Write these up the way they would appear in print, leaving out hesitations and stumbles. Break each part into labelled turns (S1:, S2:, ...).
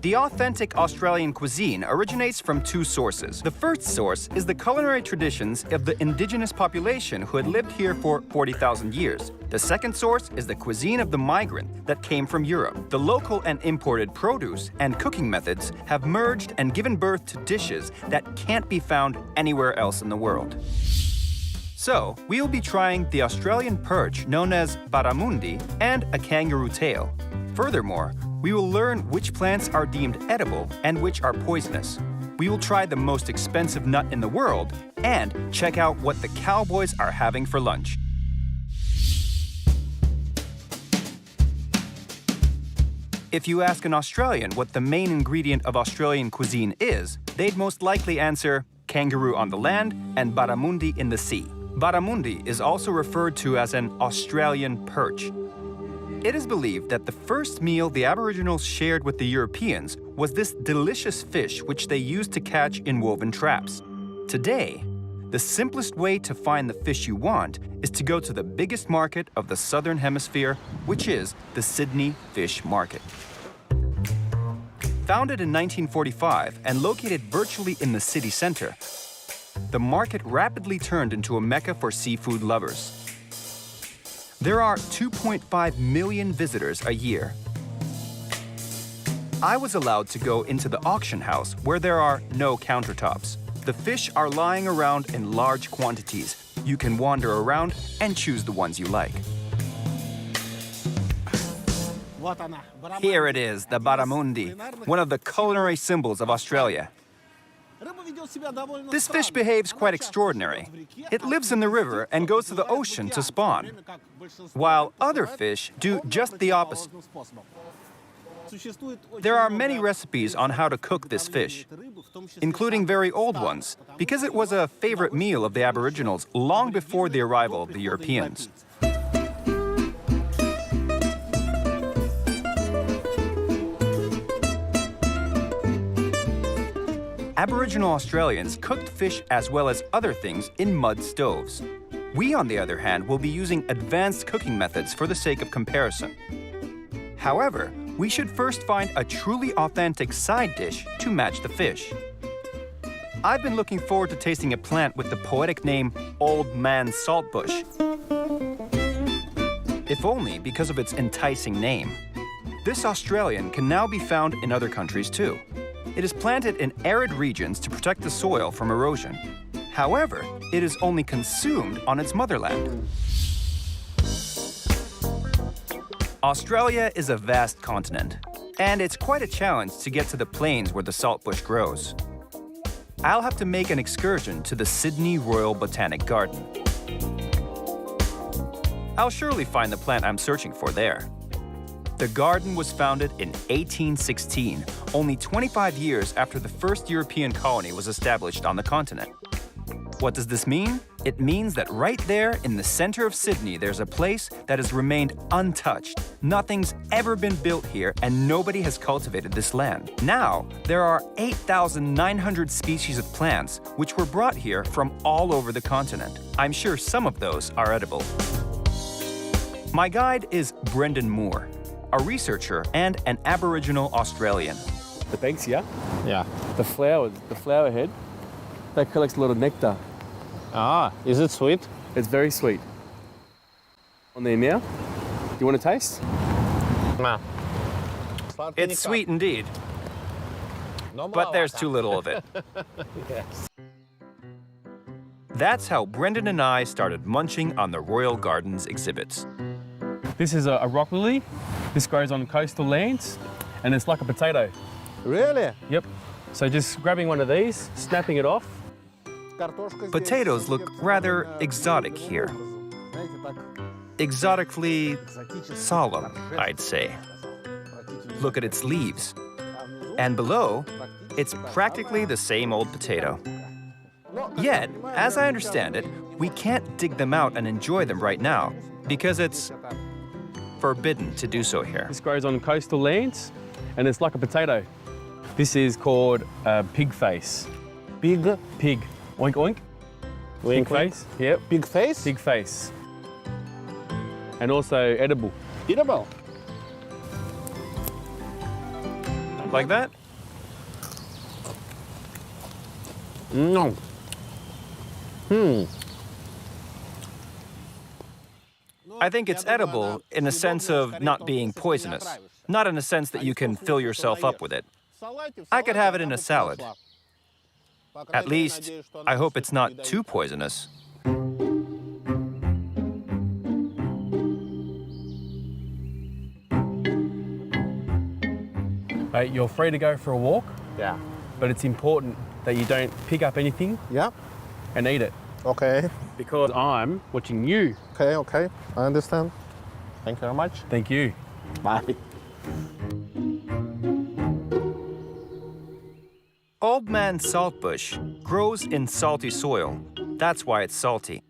S1: The authentic Australian cuisine originates from two sources. The first source is the culinary traditions of the indigenous population who had lived here for 40,000 years. The second source is the cuisine of the migrant that came from Europe. The local and imported produce and cooking methods have merged and given birth to dishes that can't be found anywhere else in the world. So, we'll be trying the Australian perch known as Barramundi and a kangaroo tail. Furthermore, we will learn which plants are deemed edible and which are poisonous. We will try the most expensive nut in the world and check out what the cowboys are having for lunch. If you ask an Australian what the main ingredient of Australian cuisine is, they'd most likely answer kangaroo on the land and barramundi in the sea. Barramundi is also referred to as an Australian perch. It is believed that the first meal the Aboriginals shared with the Europeans was this delicious fish which they used to catch in woven traps. Today, the simplest way to find the fish you want is to go to the biggest market of the Southern Hemisphere, which is the Sydney Fish Market. Founded in 1945 and located virtually in the city center, the market rapidly turned into a mecca for seafood lovers. There are 2.5 million visitors a year. I was allowed to go into the auction house where there are no countertops. The fish are lying around in large quantities. You can wander around and choose the ones you like. Here it is, the barramundi, one of the culinary symbols of Australia. This fish behaves quite extraordinary. It lives in the river and goes to the ocean to spawn, while other fish do just the opposite. There are many recipes on how to cook this fish, including very old ones, because it was a favorite meal of the Aboriginals long before the arrival of the Europeans. Aboriginal Australians cooked fish as well as other things in mud stoves. We, on the other hand, will be using advanced cooking methods for the sake of comparison. However, we should first find a truly authentic side dish to match the fish. I've been looking forward to tasting a plant with the poetic name Old Man Saltbush, if only because of its enticing name. This Australian can now be found in other countries too. It is planted in arid regions to protect the soil from erosion. However, it is only consumed on its motherland. Australia is a vast continent, and it's quite a challenge to get to the plains where the saltbush grows. I'll have to make an excursion to the Sydney Royal Botanic Garden. I'll surely find the plant I'm searching for there. The garden was founded in 1816, only 25 years after the first European colony was established on the continent. What does this mean? It means that right there in the center of Sydney, there's a place that has remained untouched. Nothing's ever been built here, and nobody has cultivated this land. Now, there are 8,900 species of plants which were brought here from all over the continent. I'm sure some of those are edible. My guide is Brendan Moore, a researcher and an Aboriginal Australian.
S2: The banksia,
S3: Yeah.
S2: the flower head, that collects a lot of nectar.
S3: Ah, is it sweet?
S2: It's very sweet. On there now. Do you want to taste?
S3: Nah.
S1: It's sweet indeed, but there's too little of it.
S3: Yes.
S1: That's how Brendan and I started munching on the Royal Gardens exhibits.
S2: This is a rock lily. This grows on coastal lands, and it's like a potato.
S3: Really?
S2: Yep. So just grabbing one of these, snapping it off.
S1: Potatoes look rather exotic here. Exotically solemn, I'd say. Look at its leaves. And below, it's practically the same old potato. Yet, as I understand it, we can't dig them out and enjoy them right now because it's forbidden to do so here.
S2: This grows on coastal lands, and it's like a potato. This is called pig face.
S3: Pig?
S2: Pig. Oink, oink.
S3: Wink,
S2: Pig face. Yep.
S3: Pig face?
S2: Pig face. And also edible.
S3: Edible.
S1: Like that?
S3: No.
S1: I think it's edible in a sense of not being poisonous, not in a sense that you can fill yourself up with it. I could have it in a salad. At least, I hope it's not too poisonous.
S2: Mate, you're free to go for a walk,
S3: Yeah.
S2: but it's important that you don't pick up anything
S3: Yeah.
S2: and eat it.
S3: Okay.
S2: Because I'm watching you.
S3: Okay, okay. I understand. Thank you very much.
S2: Thank you.
S3: Bye.
S1: Old Man Saltbush grows in salty soil. That's why it's salty.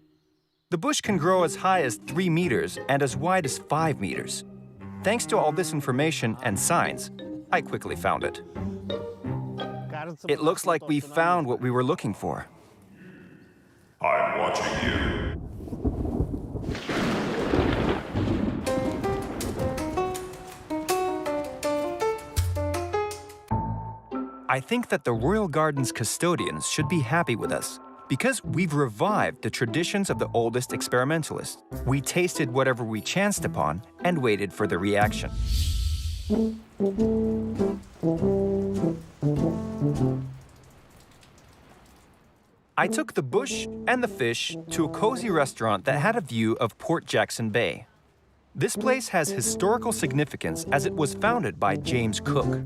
S1: The bush can grow as high as 3 meters and as wide as 5 meters. Thanks to all this information and signs, I quickly found it. It looks like we found what we were looking for.
S4: I'm watching you.
S1: I think that the Royal Garden's custodians should be happy with us because we've revived the traditions of the oldest experimentalists. We tasted whatever we chanced upon and waited for the reaction. I took the bush and the fish to a cozy restaurant that had a view of Port Jackson Bay. This place has historical significance as it was founded by James Cook.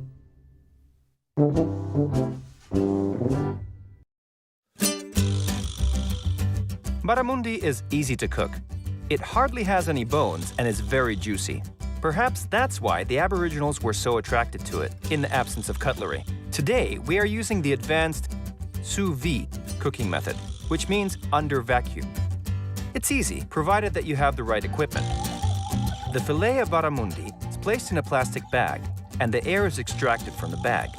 S1: Barramundi is easy to cook. It hardly has any bones and is very juicy. Perhaps that's why the Aboriginals were so attracted to it, in the absence of cutlery. Today, we are using the advanced sous vide cooking method, which means under vacuum. It's easy, provided that you have the right equipment. The fillet of barramundi is placed in a plastic bag, and the air is extracted from the bag.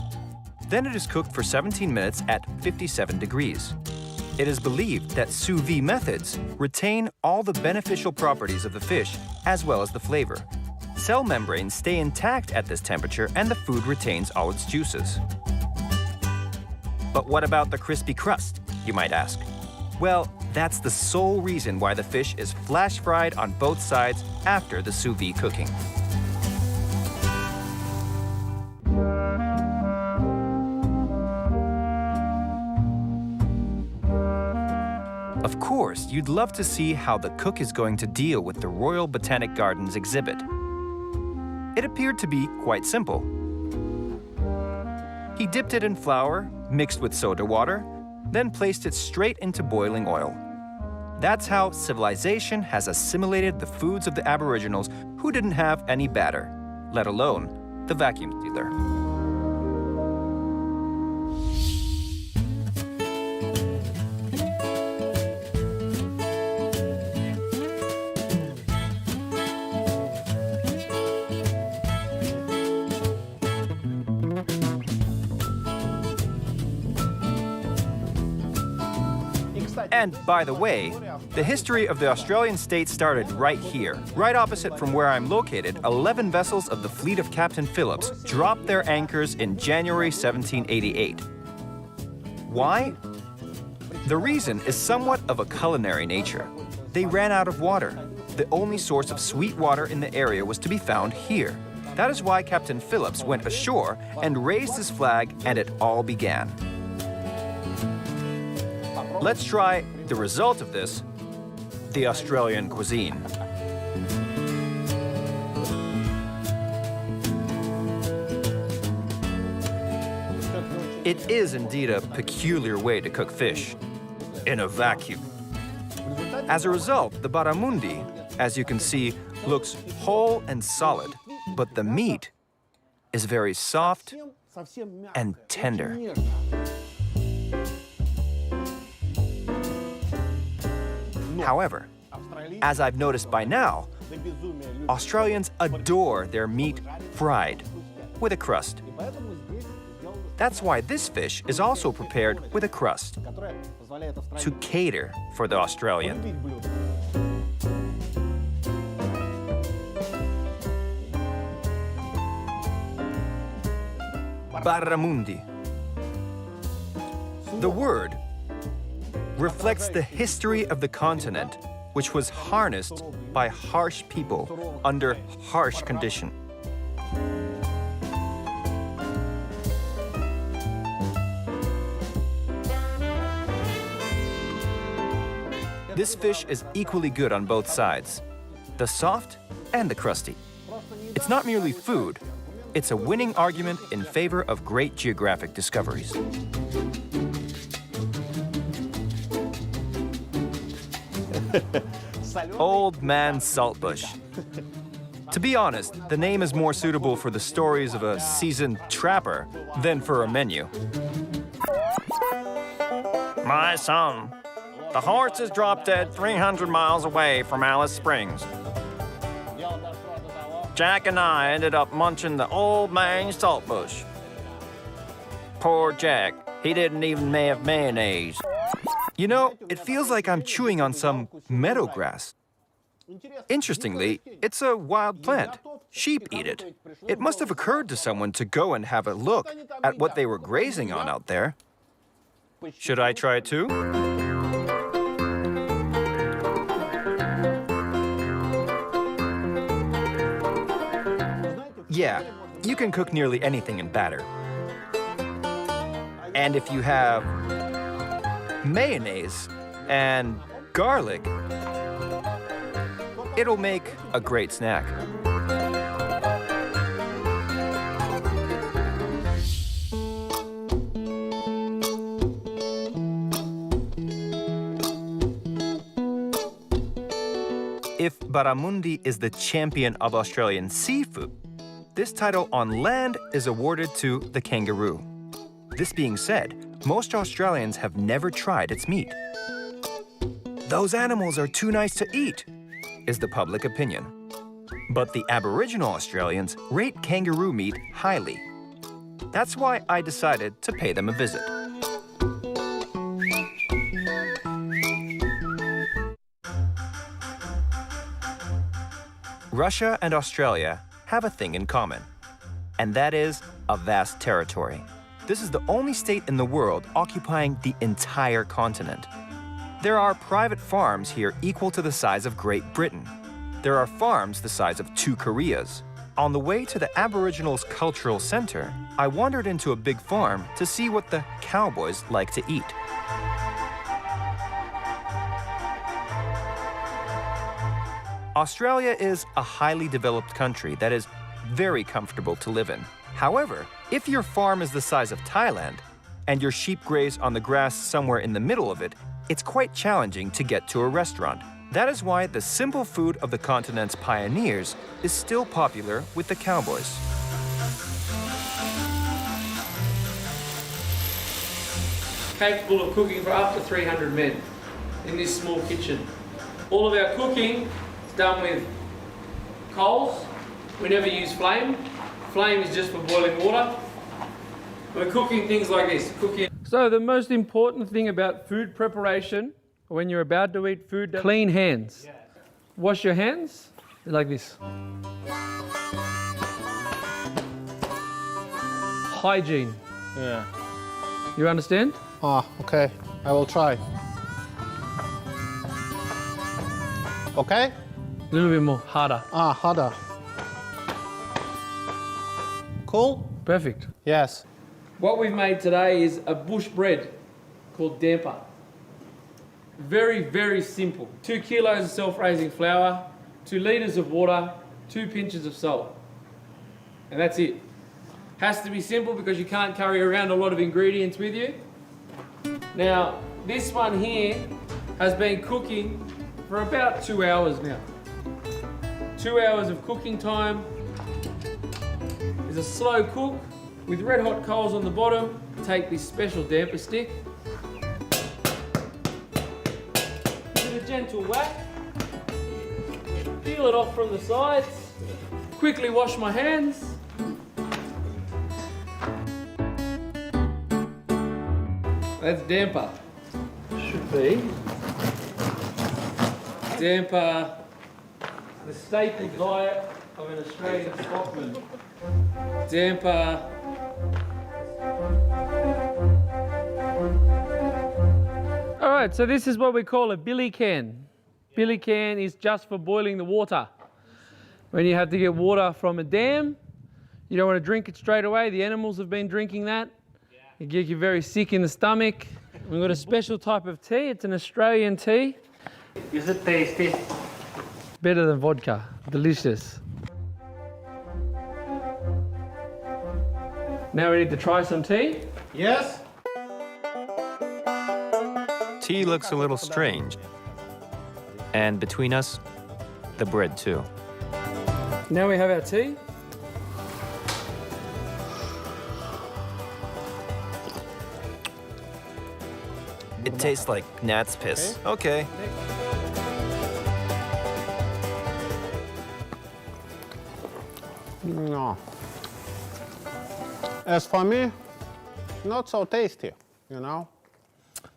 S1: Then it is cooked for 17 minutes at 57 degrees. It is believed that sous vide methods retain all the beneficial properties of the fish as well as the flavor. Cell membranes stay intact at this temperature and the food retains all its juices. But what about the crispy crust, you might ask? Well, that's the sole reason why the fish is flash fried on both sides after the sous vide cooking. Of course, you'd love to see how the cook is going to deal with the Royal Botanic Gardens exhibit. It appeared to be quite simple. He dipped it in flour, mixed with soda water, then placed it straight into boiling oil. That's how civilization has assimilated the foods of the Aboriginals who didn't have any batter, let alone the vacuum sealer. And by the way, the history of the Australian state started right here. Right opposite from where I'm located, 11 vessels of the fleet of Captain Phillips dropped their anchors in January 1788. Why? The reason is somewhat of a culinary nature. They ran out of water. The only source of sweet water in the area was to be found here. That is why Captain Phillips went ashore and raised his flag, and it all began. Let's try the result of this, the Australian cuisine. It is indeed a peculiar way to cook fish, in a vacuum. As a result, the barramundi, as you can see, looks whole and solid, but the meat is very soft and tender. However, as I've noticed by now, Australians adore their meat fried with a crust. That's why this fish is also prepared with a crust, to cater for the Australian. Barramundi. The word reflects the history of the continent, which was harnessed by harsh people under harsh conditions. This fish is equally good on both sides, the soft and the crusty. It's not merely food, it's a winning argument in favor of great geographic discoveries. Old Man Saltbush. To be honest, the name is more suitable for the stories of a seasoned trapper than for a menu. My son, the horse is dropped dead 300 miles away from Alice Springs. Jack and I ended up munching the old man's saltbush. Poor Jack, he didn't even have mayonnaise. You know, it feels like I'm chewing on some meadow grass. Interestingly, it's a wild plant. Sheep eat it. It must have occurred to someone to go and have a look at what they were grazing on out there. Should I try it too? Yeah, you can cook nearly anything in batter. And if you have mayonnaise and garlic, it'll make a great snack. If Barramundi is the champion of Australian seafood, this title on land is awarded to the kangaroo. This being said, most Australians have never tried its meat. Those animals are too nice to eat, is the public opinion. But the Aboriginal Australians rate kangaroo meat highly. That's why I decided to pay them a visit. Russia and Australia have a thing in common, and that is a vast territory. This is the only state in the world occupying the entire continent. There are private farms here equal to the size of Great Britain. There are farms the size of 2 Koreas. On the way to the Aboriginals' cultural center, I wandered into a big farm to see what the cowboys like to eat. Australia is a highly developed country that is very comfortable to live in. However, if your farm is the size of Thailand and your sheep graze on the grass somewhere in the middle of it, it's quite challenging to get to a restaurant. That is why the simple food of the continent's pioneers is still popular with the cowboys.
S5: Capable of cooking for up to 300 men in this small kitchen. All of our cooking is done with coals. We never use flame. Flame is just for boiling water. We're cooking things like this. So the most important thing about food preparation when you're about to eat food, clean hands. Wash your hands like this. Hygiene.
S3: Yeah.
S5: You understand?
S3: Ah, okay. I will try. Okay?
S5: A little bit more, harder.
S3: Ah, harder. Cool?
S5: Perfect.
S3: Yes.
S5: What we've made today is a bush bread called damper. Very, very simple. 2 kilos of self-raising flour, 2 litres of water, 2 pinches of salt. And that's it. Has to be simple because you can't carry around a lot of ingredients with you. Now, this one here has been cooking for about 2 hours now. 2 hours of cooking time. It's a slow cook with red hot coals on the bottom. Take this special damper stick. Give it a gentle whack. Peel it off from the sides. Quickly wash my hands. That's damper. Should be. Damper, the staple diet of an Australian stockman. Damper right, so this is what we call a billy can. Billy can is just for boiling the water. When you have to get water from a dam, you don't want to drink it straight away. The animals have been drinking that. It gets you very sick in the stomach. We've got a special type of tea. It's an Australian tea.
S6: Is it tasty?
S5: Better than vodka. Delicious. Now we need to try some tea.
S3: Yes?
S7: Tea looks a little strange. And between us, the bread too.
S5: Now we have our tea.
S7: It tastes like gnat's piss. Okay.
S3: No. As for me, not so tasty, you know?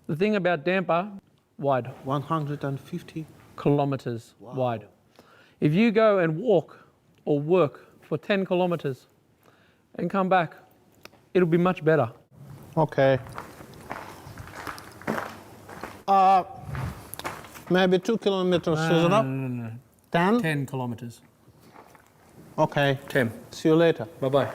S5: The thing about damper, wide,
S3: 150.
S5: kilometers wide. If you go and walk or work for 10 kilometers and come back, it'll be much better.
S3: Okay. Maybe 2 kilometers is enough?
S5: No.
S3: 10?
S5: 10 kilometers.
S3: Okay.
S5: 10.
S3: See you later.
S5: Bye-bye.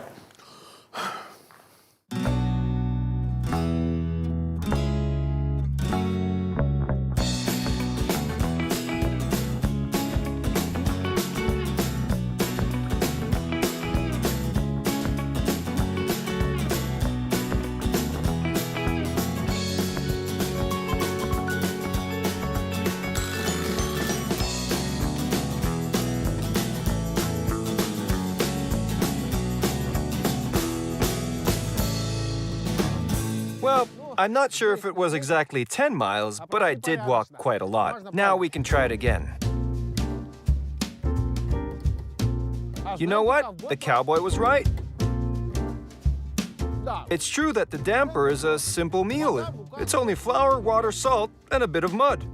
S1: Well, I'm not sure if it was exactly 10 miles, but I did walk quite a lot. Now we can try it again. You know what? The cowboy was right. It's true that the damper is a simple meal. It's only flour, water, salt, and a bit of mud.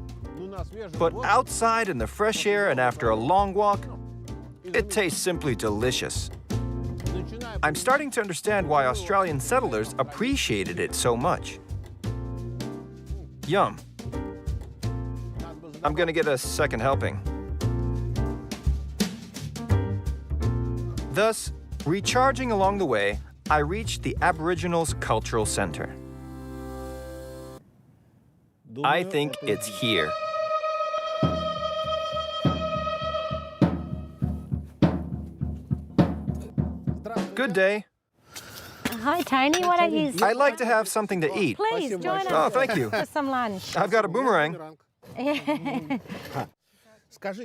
S1: But outside in the fresh air and after a long walk, it tastes simply delicious. I'm starting to understand why Australian settlers appreciated it so much. Yum. I'm gonna get a second helping. Thus, recharging along the way, I reached the Aboriginals' Cultural Center. I think it's here. Good day.
S8: Hi, Tony. Why don't you...
S1: I'd like to have something to eat.
S8: Please join us
S1: Oh, thank you.
S8: for some lunch.
S1: I've got a boomerang.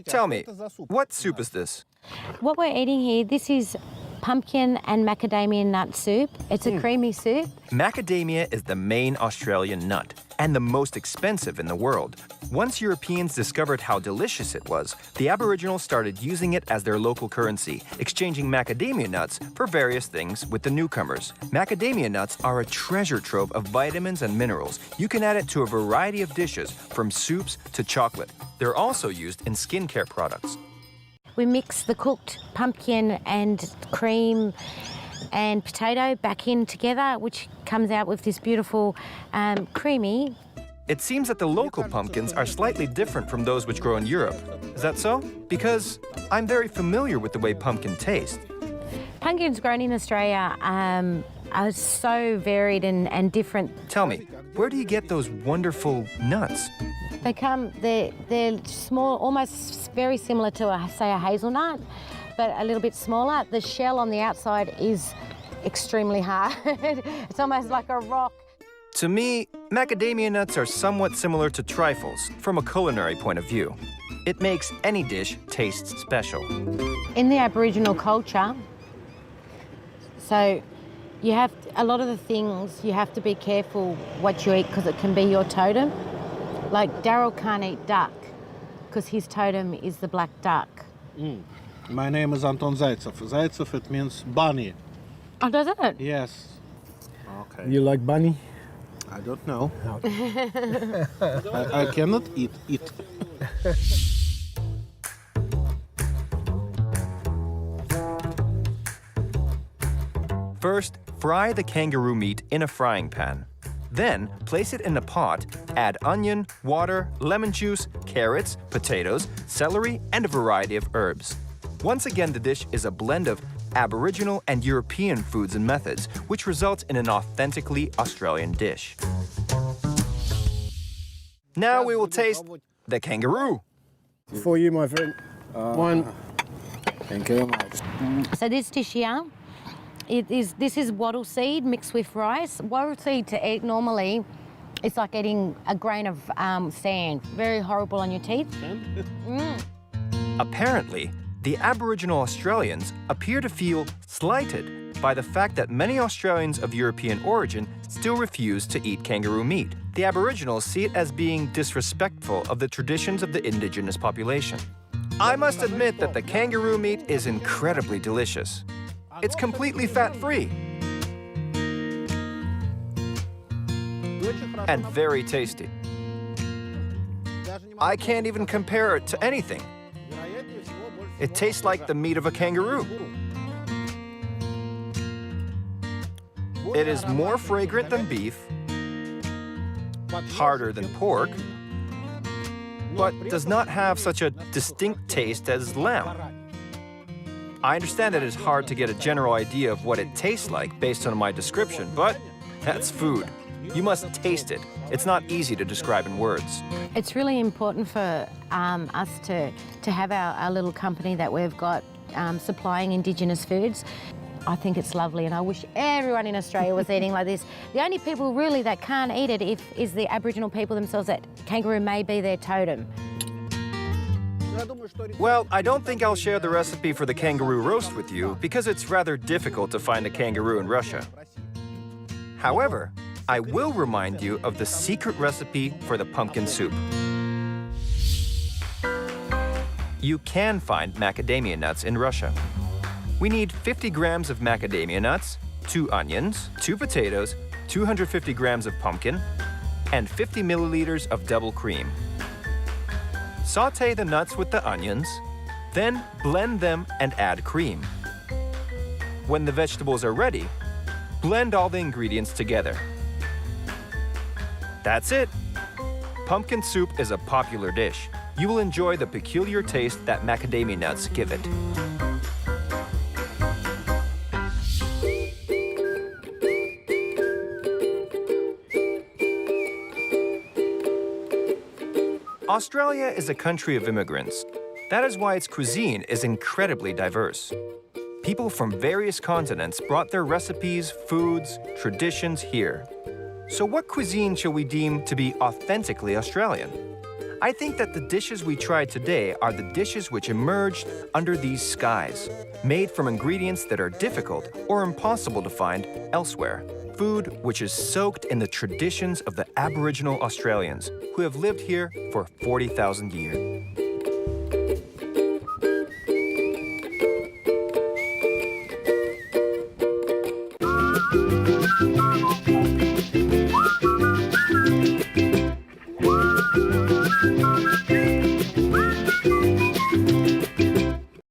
S1: Tell me, what soup is this?
S8: What we're eating here, this is pumpkin and macadamia nut soup. It's a creamy soup.
S1: Macadamia is the main Australian nut and the most expensive in the world. Once Europeans discovered how delicious it was, the Aboriginals started using it as their local currency, exchanging macadamia nuts for various things with the newcomers. Macadamia nuts are a treasure trove of vitamins and minerals. You can add it to a variety of dishes, from soups to chocolate. They're also used in skincare products.
S8: We mix the cooked pumpkin and cream and potato back in together, which comes out with this beautiful creamy.
S1: It seems that the local pumpkins are slightly different from those which grow in Europe. Is that so? Because I'm very familiar with the way pumpkin taste.
S8: Pumpkins grown in Australia are so varied and different.
S1: Tell me, where do you get those wonderful nuts?
S8: They're small, almost very similar to, say, a hazelnut, but a little bit smaller. The shell on the outside is extremely hard. It's almost like a rock.
S1: To me, macadamia nuts are somewhat similar to trifles from a culinary point of view. It makes any dish taste special.
S8: In the Aboriginal culture, so you have a lot of the things you have to be careful what you eat because it can be your totem. Like Daryl can't eat duck because his totem is the black duck.
S3: My name is Anton Zaitsev. Zaitsev, it means bunny.
S8: Oh, does it?
S3: Yes. Okay.
S6: You like bunny?
S3: I don't know. I cannot eat it.
S1: First, fry the kangaroo meat in a frying pan. Then, place it in a pot, add onion, water, lemon juice, carrots, potatoes, celery, and a variety of herbs. Once again, the dish is a blend of Aboriginal and European foods and methods, which results in an authentically Australian dish. Now we will taste the kangaroo.
S9: For you, my friend. One. Thank you, mate.
S8: So this dish here, this is wattle seed mixed with rice. Wattle seed to eat normally, it's like eating a grain of sand. Very horrible on your teeth.
S1: Apparently, the Aboriginal Australians appear to feel slighted by the fact that many Australians of European origin still refuse to eat kangaroo meat. The Aboriginals see it as being disrespectful of the traditions of the indigenous population. I must admit that the kangaroo meat is incredibly delicious. It's completely fat-free and very tasty. I can't even compare it to anything. It tastes like the meat of a kangaroo. It is more fragrant than beef, harder than pork, but does not have such a distinct taste as lamb. I understand that it is hard to get a general idea of what it tastes like based on my description, but that's food. You must taste it. It's not easy to describe in words.
S8: It's really important for us to have our little company that we've got supplying Indigenous foods. I think it's lovely, and I wish everyone in Australia was eating like this. The only people really that can't eat it is the Aboriginal people themselves, that kangaroo may be their totem.
S1: Well, I don't think I'll share the recipe for the kangaroo roast with you because it's rather difficult to find a kangaroo in Russia. However, I will remind you of the secret recipe for the pumpkin soup. You can find macadamia nuts in Russia. We need 50 grams of macadamia nuts, 2 onions, 2 potatoes, 250 grams of pumpkin, and 50 milliliters of double cream. Sauté the nuts with the onions, then blend them and add cream. When the vegetables are ready, blend all the ingredients together. That's it. Pumpkin soup is a popular dish. You will enjoy the peculiar taste that macadamia nuts give it. Australia is a country of immigrants. That is why its cuisine is incredibly diverse. People from various continents brought their recipes, foods, traditions here. So what cuisine shall we deem to be authentically Australian? I think that the dishes we tried today are the dishes which emerged under these skies, made from ingredients that are difficult or impossible to find elsewhere. Food which is soaked in the traditions of the Aboriginal Australians who have lived here for 40,000 years.